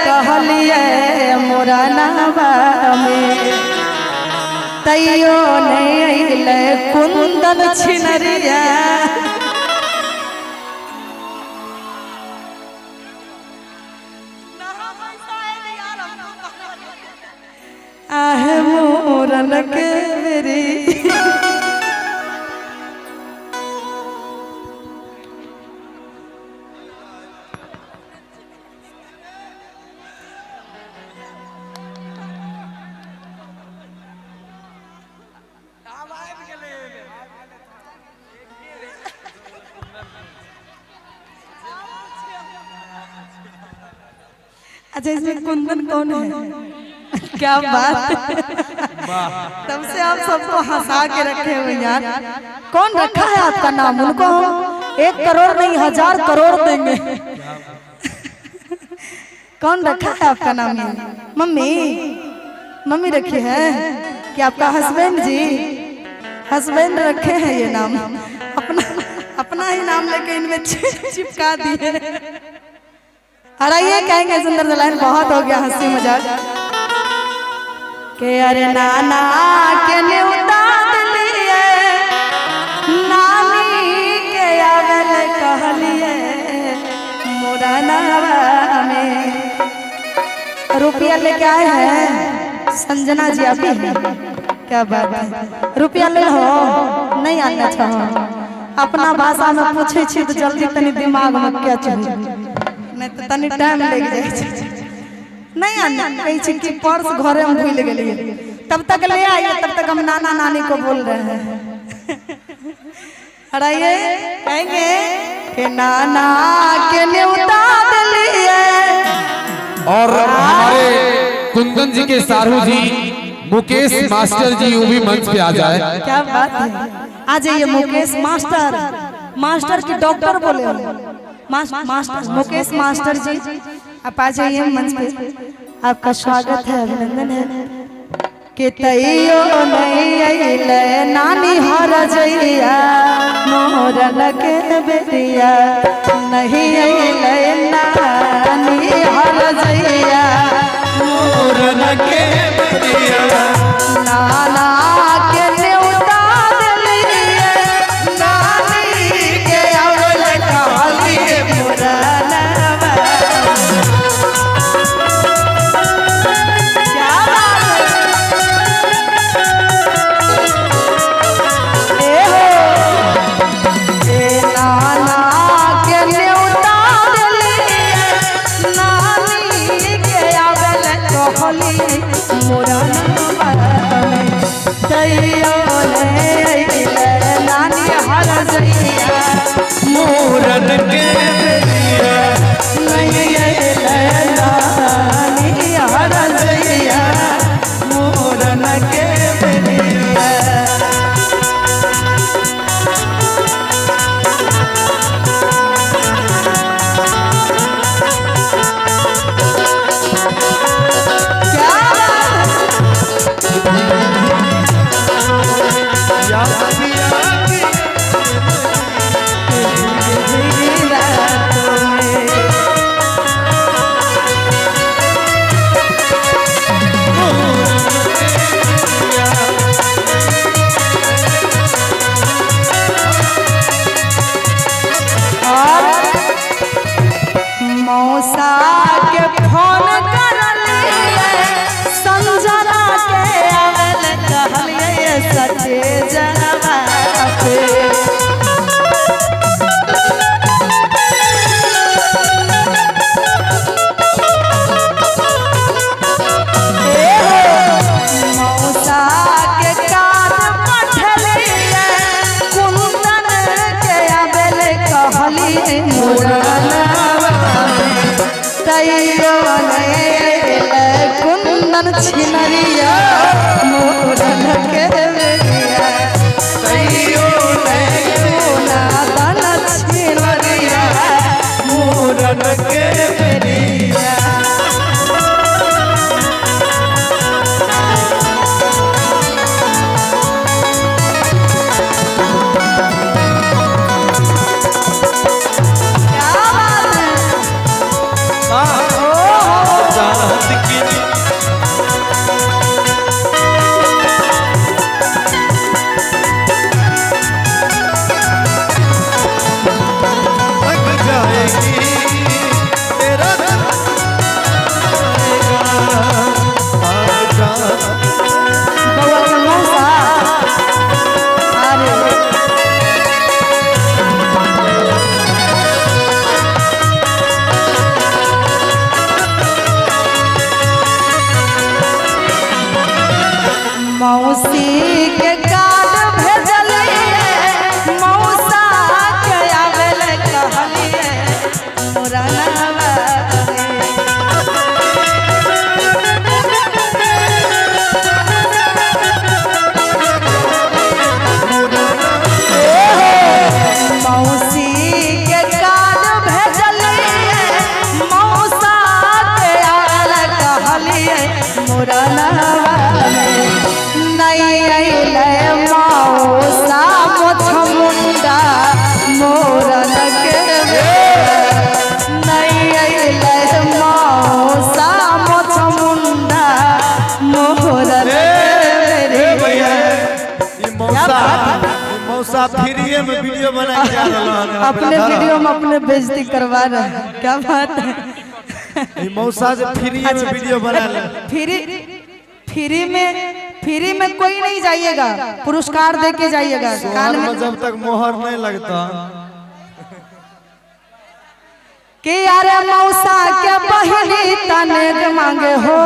कहलिए मोरा नावा में तैयो नहीं अइले कुंदन छिनरिया आहे मोरन के मेरी अच्छा इसमें कुंदन कौन है? क्या बात तब से आप सबको हंसा के रखे हुए यार। कौन रखा है आपका नाम? उनको हम 1 करोड़ नहीं 1000 करोड़ देंगे। कौन रखा है आपका नाम? मम्मी मम्मी रखी है कि आपका हस्बैंड जी हस्बैंड रखे हैं ये नाम? अपना ही नाम लेके इनमें चिपका दिए। अरे ये कहेंगे सुंदर जलाइन बहुत हो गया हंसी मजाक के अरे नाना के न्योता दिलिए नानी के आवेल कहलिए मोरा नावा में। रुपया लेके आए हैं संजना जी अभी? क्या बात है, रुपया ले हो नहीं आना चाहो? अपना भाषा में पूछे छी तो जल्दी तनी दिमाग में क्या चाहिए नहीं तो तनी टाइम लग जाए। नहीं आना कहीं कि पर्स घरे में भूल गए तब तक ले आइए, तब तक हम नाना नानी को बोल रहे हैं। अरे ये कहेंगे कि नाना के न्योता दिलिए। और हमारे कुंदन जी के सारू जी मुकेश मास्टर जी वो भी मंच पे आ जाए। क्या बात है, आ जाइए मुकेश मास्टर। मास्टर की डॉक्टर बोले मास्टर मुकेश मास्टर जी आप आ जाइए मंच पे। आपका स्वागत है, अभिनंदन है। के तैयो नहीं अइले नानी हर जइया मोरन के बेटिया नहीं अइले नानी हर जइया मोरन के बेटिया नाना के न्योता दिलिए नानी के आवेल कहलिए मोरा नावा। मोरा नावा में तैयो नहीं अइले नानी हर जइया मोरन के बेटिया नहीं अइले नानी हर जइया मोरन के बेटिया। मौसा के फोन करलिए संजना के आवेल कहलिए सचे जनवा पे। मौसा के कार्ड पठलिए कुंदन के आवेल कहलिए मोरा तैयो नहीं अइले कुंदन छिनरिया मोरन के बेटिया तैयो नहीं कुंदन छिनरिया मोरन के बेटिया। मौसा फ्रीए में वीडियो बना के आ रहा है अपने वीडियो में अपने बेइज्जती करवा रहा है, क्या बात है। मौसा से फ्रीए में वीडियो बना ले। फ्री में कोई नहीं जाइएगा, पुरस्कार दे के जाइएगा। कान में जब तक मोहर नहीं लगता कि यारे मौसा के बहिनी तने मांगे हो।